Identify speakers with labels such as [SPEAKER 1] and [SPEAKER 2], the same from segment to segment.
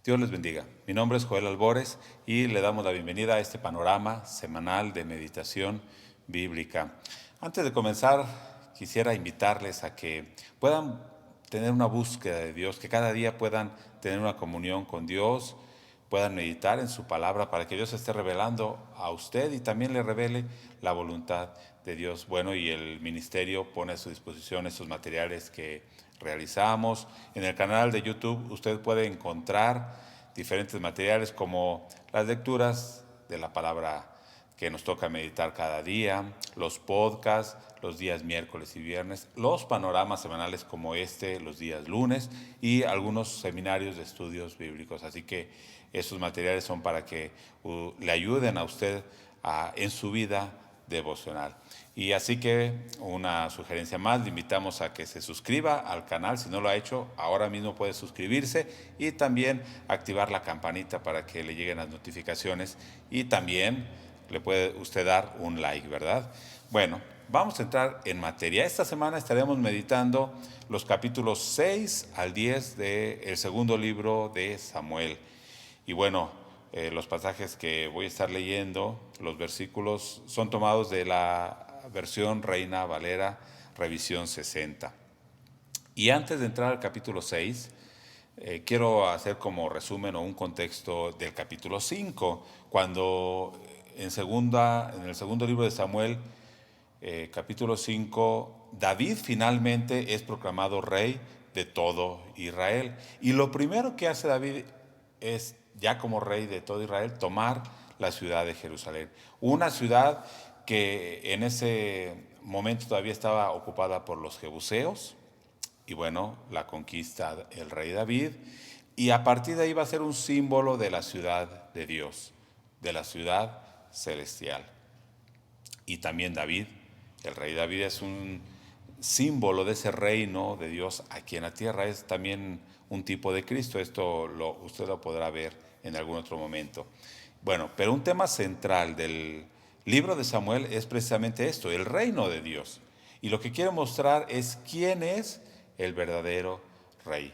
[SPEAKER 1] Dios les bendiga. Mi nombre es Joel Albores y le damos la bienvenida a este panorama semanal de meditación bíblica. Antes de comenzar, quisiera invitarles a que puedan tener una búsqueda de Dios, que cada día puedan tener una comunión con Dios, puedan meditar en su palabra para que Dios esté revelando a usted y también le revele la voluntad de Dios. Bueno, y el ministerio pone a su disposición esos materiales que realizamos. En el canal de YouTube usted puede encontrar diferentes materiales como las lecturas de la palabra que nos toca meditar cada día, los podcasts los días miércoles y viernes, los panoramas semanales como este los días lunes y algunos seminarios de estudios bíblicos. Así que esos materiales son para que le ayuden a usted en su vida devocional. Y así que una sugerencia más, le invitamos a que se suscriba al canal. Si no lo ha hecho, ahora mismo puede suscribirse y también activar la campanita para que le lleguen las notificaciones y también le puede usted dar un like, ¿verdad? Bueno, vamos a entrar en materia. Esta semana estaremos meditando los capítulos 6 al 10 del segundo libro de Samuel. Y bueno, los pasajes que voy a estar leyendo, los versículos, son tomados de la versión Reina Valera, revisión 60. Y antes de entrar al capítulo 6, quiero hacer como resumen o un contexto del capítulo 5, cuando en el segundo libro de Samuel, capítulo 5, David finalmente es proclamado rey de todo Israel. Y lo primero que hace David es, ya como rey de todo Israel, tomar la ciudad de Jerusalén. Una ciudad que en ese momento todavía estaba ocupada por los jebuseos. Y bueno, la conquista el rey David. Y a partir de ahí va a ser un símbolo de la ciudad de Dios, de la ciudad celestial. Y también David, el rey David es un símbolo de ese reino de Dios aquí en la tierra. Es también un tipo de Cristo. Esto usted lo podrá ver en algún otro momento. Bueno, pero un tema central del libro de Samuel es precisamente esto, el reino de Dios. Y lo que quiere mostrar es quién es el verdadero rey.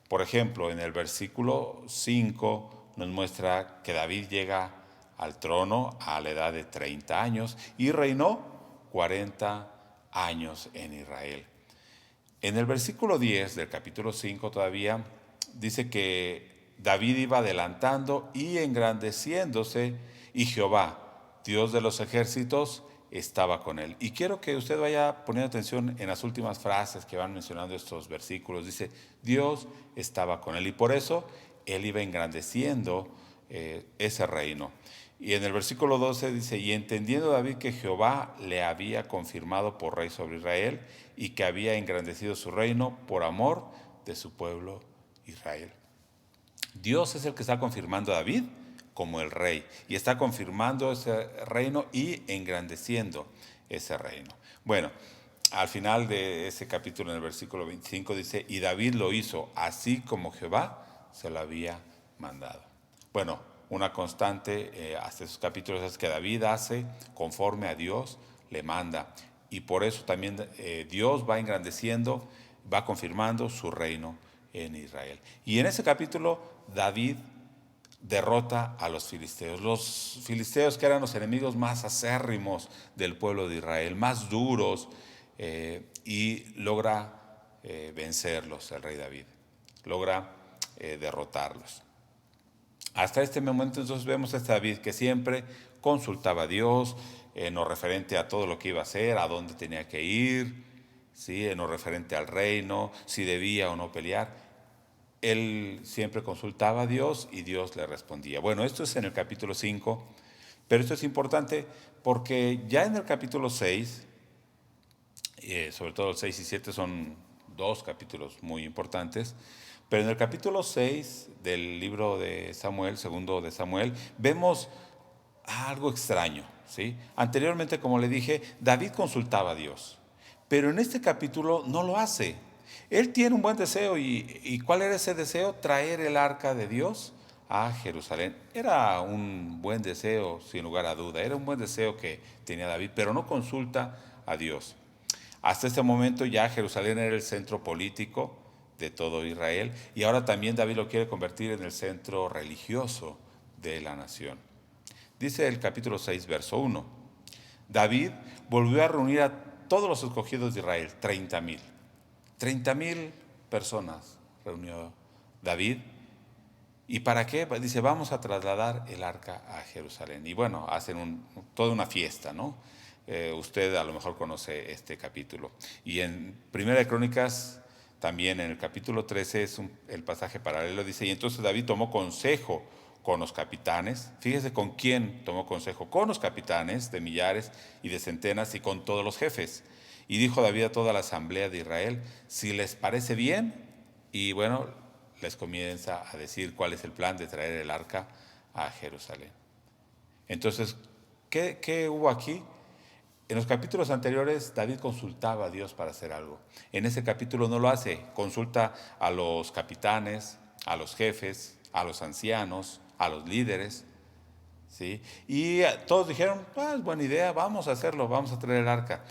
[SPEAKER 1] Por ejemplo, en el versículo 5 nos muestra que David llega al trono a la edad de 30 años y reinó 40 años en Israel. En el versículo 10 del capítulo 5 todavía dice que David iba adelantando y engrandeciéndose y Jehová, Dios de los ejércitos, estaba con él. Y quiero que usted vaya poniendo atención en las últimas frases que van mencionando estos versículos. Dice, Dios estaba con él y por eso él iba engrandeciendo ese reino. Y en el versículo 12 dice, y entendiendo David que Jehová le había confirmado por rey sobre Israel y que había engrandecido su reino por amor de su pueblo Israel. Dios es el que está confirmando a David como el rey y está confirmando ese reino y engrandeciendo ese reino. Bueno, al final de ese capítulo, en el versículo 25, dice, y David lo hizo así como Jehová se lo había mandado. Bueno, una constante hasta esos capítulos es que David hace conforme a Dios le manda. Y por eso también Dios va engrandeciendo, va confirmando su reino en Israel. Y en ese capítulo David derrota a los filisteos que eran los enemigos más acérrimos del pueblo de Israel, más duros, y logra vencerlos el rey David, logra derrotarlos. Hasta este momento entonces vemos a este David que siempre consultaba a Dios en lo referente a todo lo que iba a hacer, a dónde tenía que ir, ¿sí? En lo referente al reino, si debía o no pelear. Él siempre consultaba a Dios y Dios le respondía. Bueno, esto es en el capítulo 5, pero esto es importante porque ya en el capítulo 6, sobre todo el 6 y 7 son dos capítulos muy importantes, pero en el capítulo 6 del libro de Samuel, segundo de Samuel, vemos algo extraño, ¿sí? Anteriormente, como le dije, David consultaba a Dios, pero en este capítulo no lo hace. Él tiene un buen deseo y ¿cuál era ese deseo? Traer el arca de Dios a Jerusalén. Era un buen deseo, sin lugar a duda, era un buen deseo que tenía David, pero no consulta a Dios. Hasta este momento ya Jerusalén era el centro político de todo Israel, y ahora también David lo quiere convertir en el centro religioso de la nación. Dice el capítulo 6, verso 1. David volvió a reunir a todos los escogidos de Israel, 30,000. 30,000 personas reunió David. ¿Y para qué? Dice, vamos a trasladar el arca a Jerusalén. Y bueno, hacen toda una fiesta, ¿no? Usted a lo mejor conoce este capítulo. Y en Primera de Crónicas, también en el capítulo 13, es el pasaje paralelo, dice, y entonces David tomó consejo con los capitanes. Fíjese con quién tomó consejo: con los capitanes de millares y de centenas y con todos los jefes. Y dijo David a toda la asamblea de Israel, si les parece bien, y bueno, les comienza a decir cuál es el plan de traer el arca a Jerusalén. Entonces, ¿qué hubo aquí? En los capítulos anteriores, David consultaba a Dios para hacer algo. En ese capítulo no lo hace. Consulta a los capitanes, a los jefes, a los ancianos, a los líderes, ¿sí? Y todos dijeron, es buena idea, vamos a hacerlo, vamos a traer el arca.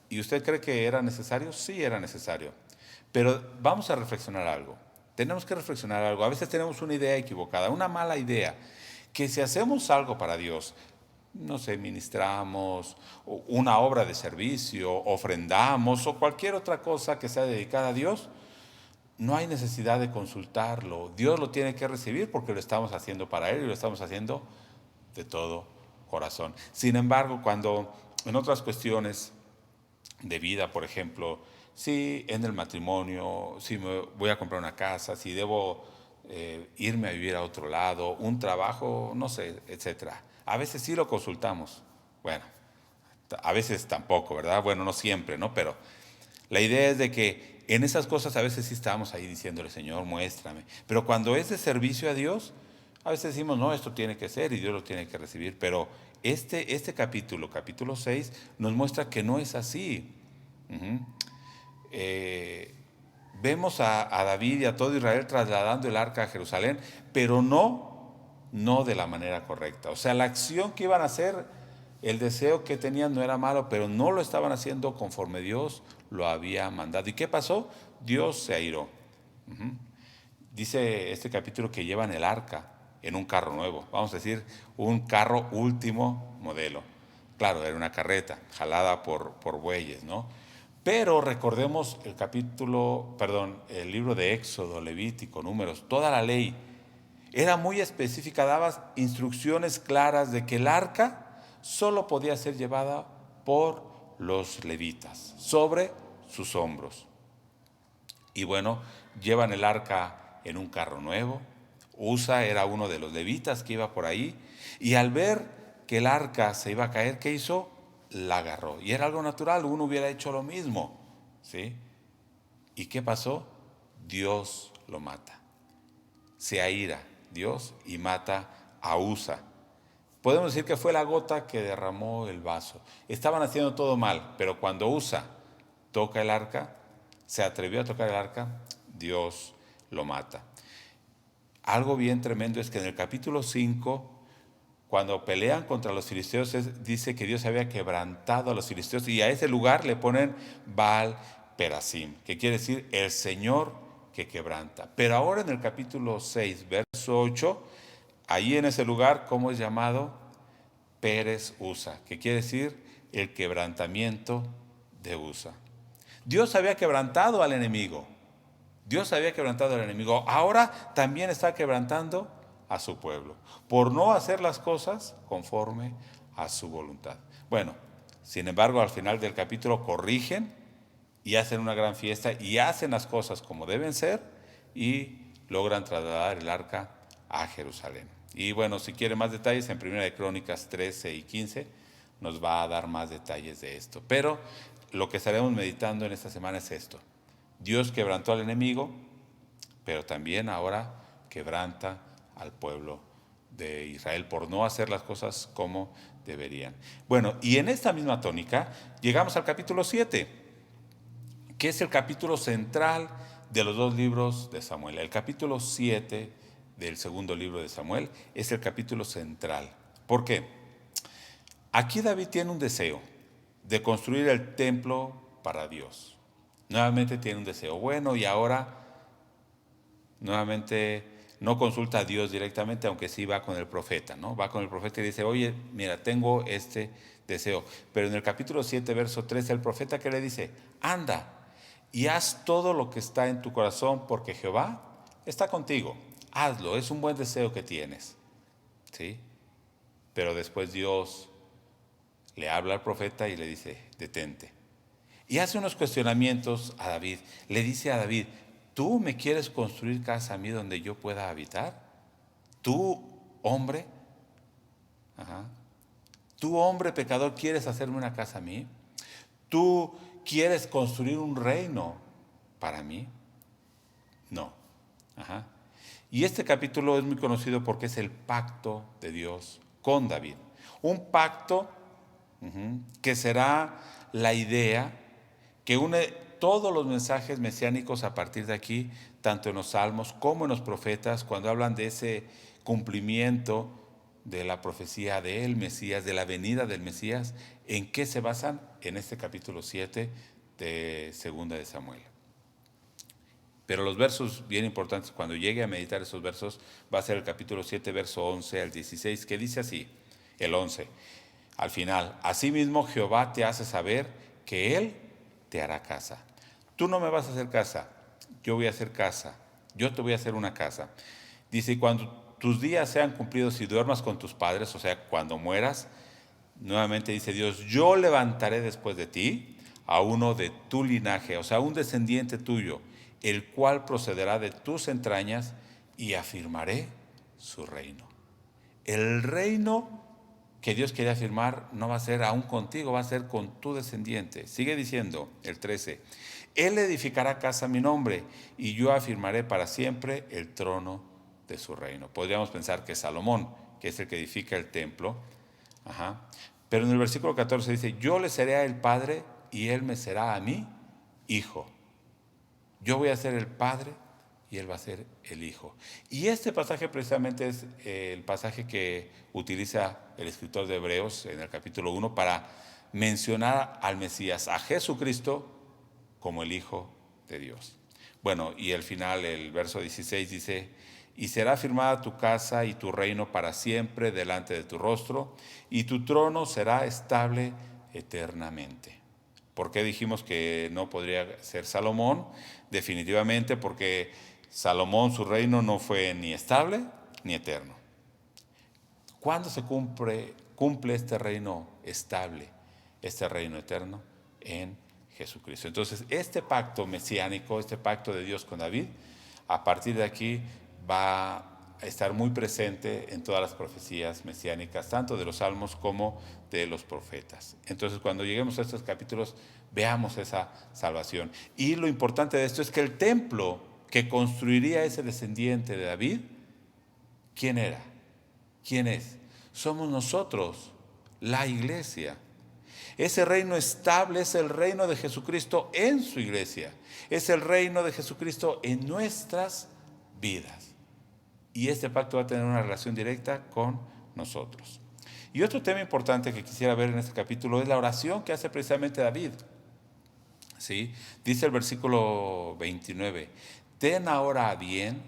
[SPEAKER 1] ¿Y usted cree que era necesario? Sí, era necesario. Pero vamos a reflexionar algo. Tenemos que reflexionar algo. A veces tenemos una idea equivocada, una mala idea, que si hacemos algo para Dios, no sé, ministramos, una obra de servicio, ofrendamos o cualquier otra cosa que sea dedicada a Dios, no hay necesidad de consultarlo. Dios lo tiene que recibir porque lo estamos haciendo para Él y lo estamos haciendo de todo corazón. Sin embargo, cuando en otras cuestiones de vida, por ejemplo, si en el matrimonio, si me voy a comprar una casa, si debo irme a vivir a otro lado, un trabajo, no sé, etcétera. A veces sí lo consultamos. Bueno, a veces tampoco, ¿verdad? Bueno, no siempre, ¿no? Pero la idea es de que en esas cosas a veces sí estamos ahí diciéndole, Señor, muéstrame. Pero cuando es de servicio a Dios, a veces decimos, no, esto tiene que ser y Dios lo tiene que recibir. Pero este capítulo 6, nos muestra que no es así. Vemos a David y a todo Israel trasladando el arca a Jerusalén, pero no de la manera correcta. O sea, la acción que iban a hacer, el deseo que tenían no era malo, pero no lo estaban haciendo conforme Dios lo había mandado. ¿Y qué pasó? Dios se airó. Dice este capítulo que llevan el arca en un carro nuevo, vamos a decir, un carro último modelo. Claro, era una carreta jalada por bueyes, ¿no? Pero recordemos el libro de Éxodo, Levítico, Números, toda la ley era muy específica, daba instrucciones claras de que el arca solo podía ser llevada por los levitas, sobre sus hombros. Y bueno, llevan el arca en un carro nuevo. Usa era uno de los levitas que iba por ahí, y al ver que el arca se iba a caer, ¿qué hizo? La agarró. Y era algo natural, uno hubiera hecho lo mismo, ¿sí? ¿Y qué pasó? Dios lo mata. Se aira Dios y mata a Usa. Podemos decir que fue la gota que derramó el vaso. Estaban haciendo todo mal, pero cuando Usa toca el arca, se atrevió a tocar el arca, Dios lo mata. Algo bien tremendo es que en el capítulo 5, cuando pelean contra los filisteos, dice que Dios había quebrantado a los filisteos y a ese lugar le ponen Baal Perasim, que quiere decir el Señor que quebranta. Pero ahora en el capítulo 6, verso 8, ahí en ese lugar, ¿cómo es llamado? Pérez Usa, que quiere decir el quebrantamiento de Usa. Dios había quebrantado al enemigo. Dios había quebrantado al enemigo. Ahora también está quebrantando a su pueblo por no hacer las cosas conforme a su voluntad. Bueno, sin embargo, al final del capítulo corrigen y hacen una gran fiesta y hacen las cosas como deben ser y logran trasladar el arca a Jerusalén. Y bueno, si quiere más detalles, en Primera de Crónicas 13 y 15 nos va a dar más detalles de esto. Pero lo que estaremos meditando en esta semana es esto. Dios quebrantó al enemigo, pero también ahora quebranta al pueblo de Israel por no hacer las cosas como deberían. Bueno, y en esta misma tónica llegamos al capítulo 7, que es el capítulo central de los dos libros de Samuel. El capítulo 7 del segundo libro de Samuel es el capítulo central. ¿Por qué? Aquí David tiene un deseo de construir el templo para Dios. Nuevamente tiene un deseo. Bueno, y ahora nuevamente no consulta a Dios directamente, aunque sí va con el profeta, ¿no? Va con el profeta y dice, oye, mira, tengo este deseo. Pero en el capítulo 7, verso 13, el profeta, ¿qué le dice? Anda y haz todo lo que está en tu corazón, porque Jehová está contigo. Hazlo, es un buen deseo que tienes, ¿sí? Pero después Dios le habla al profeta y le dice, detente. Y hace unos cuestionamientos a David. Le dice a David, ¿tú me quieres construir casa a mí donde yo pueda habitar? ¿Tú, hombre? Ajá. ¿Tú, hombre pecador, quieres hacerme una casa a mí? ¿Tú quieres construir un reino para mí? No. Ajá. Y este capítulo es muy conocido porque es el pacto de Dios con David. Un pacto que será la idea que une todos los mensajes mesiánicos a partir de aquí, tanto en los salmos como en los profetas, cuando hablan de ese cumplimiento de la profecía del Mesías, de la venida del Mesías. ¿En qué se basan? En este capítulo 7 de Segunda de Samuel. Pero los versos bien importantes, cuando llegue a meditar esos versos, va a ser el capítulo 7, verso 11 al 16, que dice así, el 11, al final, asimismo Jehová te hace saber que Él te hará casa. Tú no me vas a hacer casa, yo voy a hacer casa, yo te voy a hacer una casa. Dice, y cuando tus días sean cumplidos y duermas con tus padres, o sea, cuando mueras, nuevamente dice Dios, yo levantaré después de ti a uno de tu linaje, o sea, un descendiente tuyo, el cual procederá de tus entrañas y afirmaré su reino. El reino que Dios quiere afirmar no va a ser aún contigo, va a ser con tu descendiente. Sigue diciendo el 13, Él edificará casa a mi nombre y yo afirmaré para siempre el trono de su reino. Podríamos pensar que Salomón, que es el que edifica el templo, ajá. Pero en el versículo 14 dice, yo le seré a él padre y él me será a mí hijo. Yo voy a ser el padre y él va a ser el hijo. Y este pasaje precisamente es el pasaje que utiliza el escritor de Hebreos en el capítulo 1 para mencionar al Mesías, a Jesucristo, como el Hijo de Dios. Bueno, y al final el verso 16 dice, y será firmada tu casa y tu reino para siempre delante de tu rostro, y tu trono será estable eternamente. ¿Por qué dijimos que no podría ser Salomón? Definitivamente porque Salomón, su reino no fue ni estable ni eterno. ¿Cuándo se cumple este reino estable, este reino eterno? En Jesucristo. Entonces, este pacto mesiánico, este pacto de Dios con David, a partir de aquí va a estar muy presente en todas las profecías mesiánicas, tanto de los salmos como de los profetas. Entonces, cuando lleguemos a estos capítulos, veamos esa salvación. Y lo importante de esto es que el templo que construiría ese descendiente de David, ¿quién era? ¿Quién es? Somos nosotros, la iglesia. Ese reino estable es el reino de Jesucristo en su iglesia. Es el reino de Jesucristo en nuestras vidas. Y este pacto va a tener una relación directa con nosotros. Y otro tema importante que quisiera ver en este capítulo es la oración que hace precisamente David. ¿Sí? Dice el versículo 29, ten ahora a bien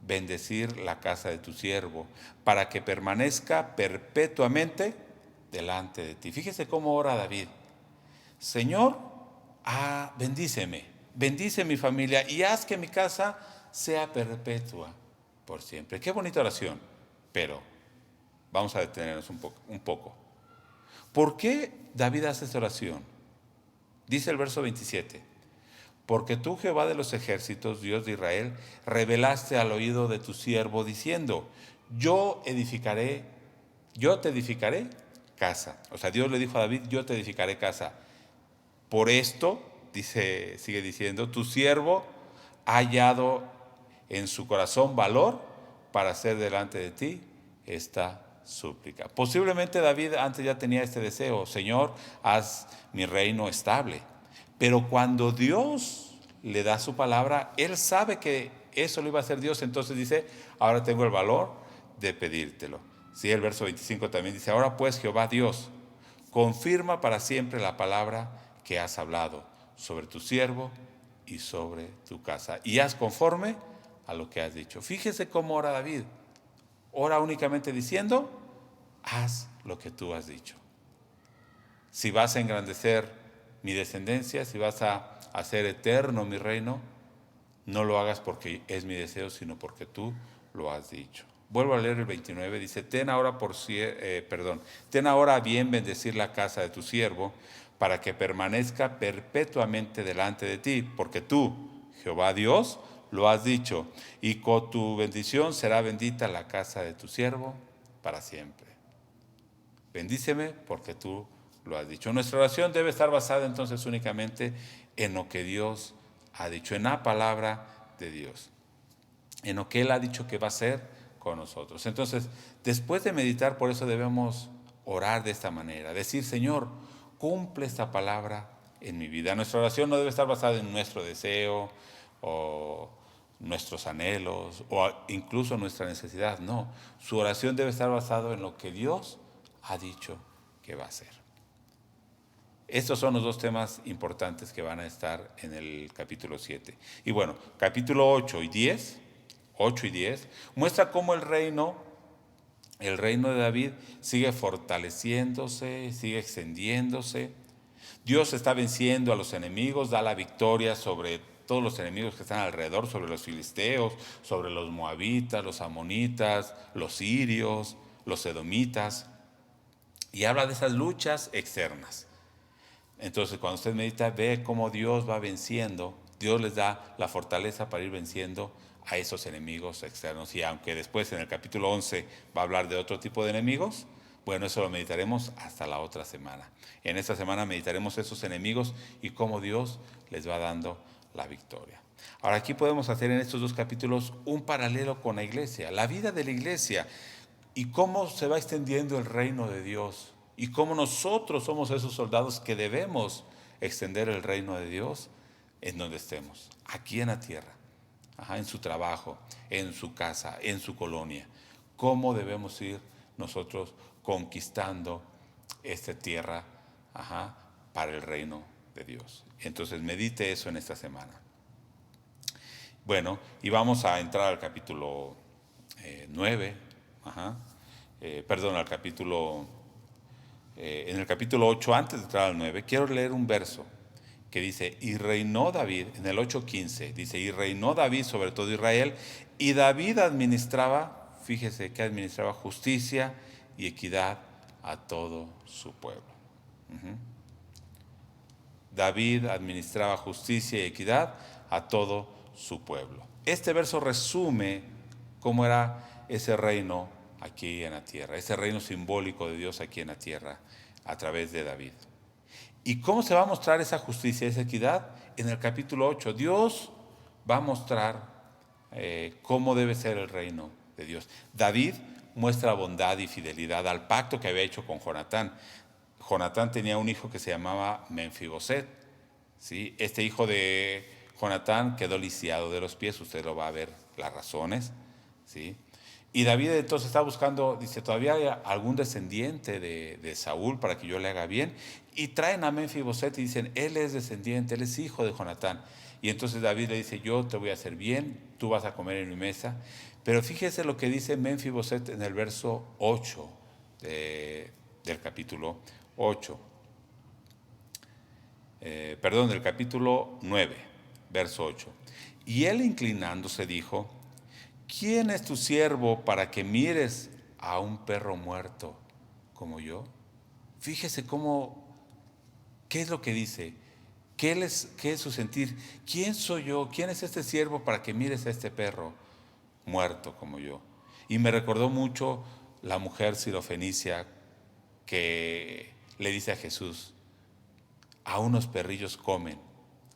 [SPEAKER 1] bendecir la casa de tu siervo, para que permanezca perpetuamente delante de ti. Fíjese cómo ora David. Señor, bendíceme, bendice mi familia y haz que mi casa sea perpetua por siempre. Qué bonita oración, pero vamos a detenernos un poco. ¿Por qué David hace esta oración? Dice el verso 27, porque tú, Jehová de los ejércitos, Dios de Israel, revelaste al oído de tu siervo diciendo, yo te edificaré casa. O sea, Dios le dijo a David, yo te edificaré casa. Por esto, sigue diciendo, tu siervo ha hallado en su corazón valor para hacer delante de ti esta súplica. Posiblemente David antes ya tenía este deseo, Señor, haz mi reino estable. Pero cuando Dios le da su palabra, él sabe que eso lo iba a hacer Dios, entonces dice, ahora tengo el valor de pedírtelo. Sí, el verso 25 también dice, ahora pues Jehová Dios, confirma para siempre la palabra que has hablado sobre tu siervo y sobre tu casa. Y haz conforme a lo que has dicho. Fíjese cómo ora David. Ora únicamente diciendo, haz lo que tú has dicho. Si vas a engrandecer mi descendencia, si vas a hacer eterno mi reino, no lo hagas porque es mi deseo, sino porque tú lo has dicho. Vuelvo a leer el 29, dice, ten ahora a bien bendecir la casa de tu siervo, para que permanezca perpetuamente delante de ti, porque tú, Jehová Dios, lo has dicho, y con tu bendición será bendita la casa de tu siervo para siempre. Bendíceme porque tú lo has dicho. Nuestra oración debe estar basada entonces únicamente en lo que Dios ha dicho, en la palabra de Dios, en lo que Él ha dicho que va a hacer con nosotros. Entonces, después de meditar, por eso debemos orar de esta manera, decir, Señor, cumple esta palabra en mi vida. Nuestra oración no debe estar basada en nuestro deseo o nuestros anhelos o incluso nuestra necesidad, no. Su oración debe estar basada en lo que Dios ha dicho que va a hacer. Estos son los dos temas importantes que van a estar en el capítulo 7. Y bueno, capítulo 8 y 10 muestra cómo el reino de David sigue fortaleciéndose, sigue extendiéndose. Dios está venciendo a los enemigos, da la victoria sobre todos los enemigos que están alrededor, sobre los filisteos, sobre los moabitas, los amonitas, los sirios, los edomitas. Y habla de esas luchas externas. Entonces, cuando usted medita, ve cómo Dios va venciendo, Dios les da la fortaleza para ir venciendo a esos enemigos externos. Y aunque después en el capítulo 11 va a hablar de otro tipo de enemigos, bueno, eso lo meditaremos hasta la otra semana. En esta semana meditaremos esos enemigos y cómo Dios les va dando la victoria. Ahora, aquí podemos hacer en estos dos capítulos un paralelo con la iglesia, la vida de la iglesia y cómo se va extendiendo el reino de Dios y cómo nosotros somos esos soldados que debemos extender el reino de Dios en donde estemos, aquí en la tierra, en su trabajo, en su casa, en su colonia. Cómo debemos ir nosotros conquistando esta tierra para el reino de Dios. Entonces medite eso en esta semana. Bueno, y vamos a entrar al capítulo 9, al capítulo, en el capítulo 8, antes de entrar al 9, quiero leer un verso que dice, y reinó David, en el 8:15, dice, y reinó David sobre todo Israel, y David administraba, fíjese que administraba justicia y equidad a todo su pueblo. David administraba justicia y equidad a todo su pueblo. Este verso resume cómo era ese reino aquí en la tierra, ese reino simbólico de Dios aquí en la tierra a través de David. ¿Y cómo se va a mostrar esa justicia, esa equidad? En el capítulo 8, Dios va a mostrar cómo debe ser el reino de Dios. David muestra bondad y fidelidad al pacto que había hecho con Jonatán. Jonatán tenía un hijo que se llamaba Menfiboset, ¿sí? Este hijo de Jonatán quedó lisiado de los pies, usted lo va a ver las razones, ¿sí? Y David entonces está buscando, dice, todavía hay algún descendiente de Saúl para que yo le haga bien. Y traen a Menfiboset y dicen, él es descendiente, él es hijo de Jonatán. Y entonces David le dice, yo te voy a hacer bien, tú vas a comer en mi mesa. Pero fíjese lo que dice Menfiboset en el verso 8 del capítulo 8. Del capítulo 9, verso 8. Y él inclinándose dijo, ¿quién es tu siervo para que mires a un perro muerto como yo? Fíjese qué es lo que dice, qué es su sentir. ¿Quién soy yo? ¿Quién es este siervo para que mires a este perro muerto como yo? Y me recordó mucho la mujer sirofenicia que le dice a Jesús, a unos perrillos comen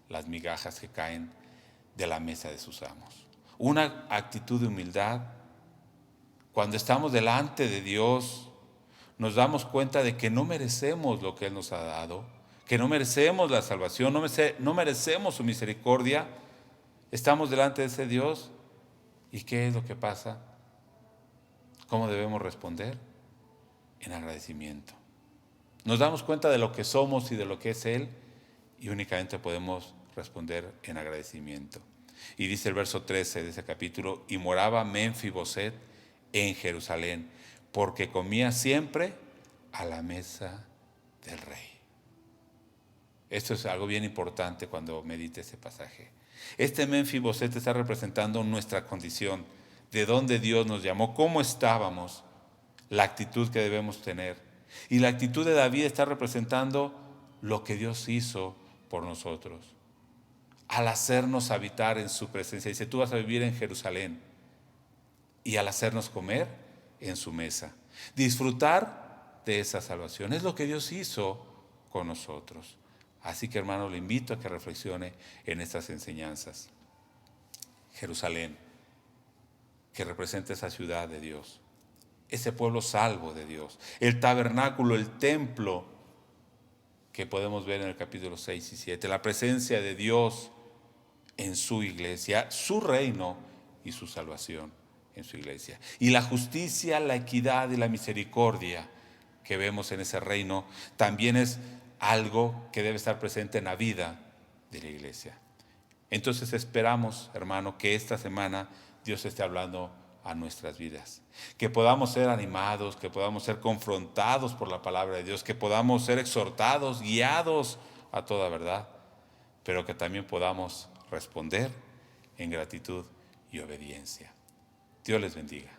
[SPEAKER 1] las migajas que caen de la mesa de sus amos. Una actitud de humildad. Cuando estamos delante de Dios, nos damos cuenta de que no merecemos lo que Él nos ha dado, que no merecemos la salvación, no merecemos su misericordia. Estamos delante de ese Dios. ¿Y qué es lo que pasa? ¿Cómo debemos responder? En agradecimiento. Nos damos cuenta de lo que somos y de lo que es Él y únicamente podemos responder en agradecimiento. Y dice el verso 13 de ese capítulo: y moraba Menfiboset en Jerusalén, porque comía siempre a la mesa del rey. Esto es algo bien importante cuando medite este pasaje. Este Menfiboset está representando nuestra condición, de dónde Dios nos llamó, cómo estábamos, la actitud que debemos tener. Y la actitud de David está representando lo que Dios hizo por nosotros. Al hacernos habitar en su presencia, dice: tú vas a vivir en Jerusalén. Y al hacernos comer en su mesa, disfrutar de esa salvación. Es lo que Dios hizo con nosotros. Así que, hermano, le invito a que reflexione en estas enseñanzas. Jerusalén, que representa esa ciudad de Dios, ese pueblo salvo de Dios, el tabernáculo, el templo que podemos ver en el capítulo 6 y 7, la presencia de Dios en su iglesia, su reino y su salvación en su iglesia. Y la justicia, la equidad y la misericordia que vemos en ese reino también es algo que debe estar presente en la vida de la iglesia. Entonces esperamos, hermano, que esta semana Dios esté hablando a nuestras vidas, que podamos ser animados, que podamos ser confrontados por la palabra de Dios, que podamos ser exhortados, guiados a toda verdad, pero que también podamos responder en gratitud y obediencia. Dios les bendiga.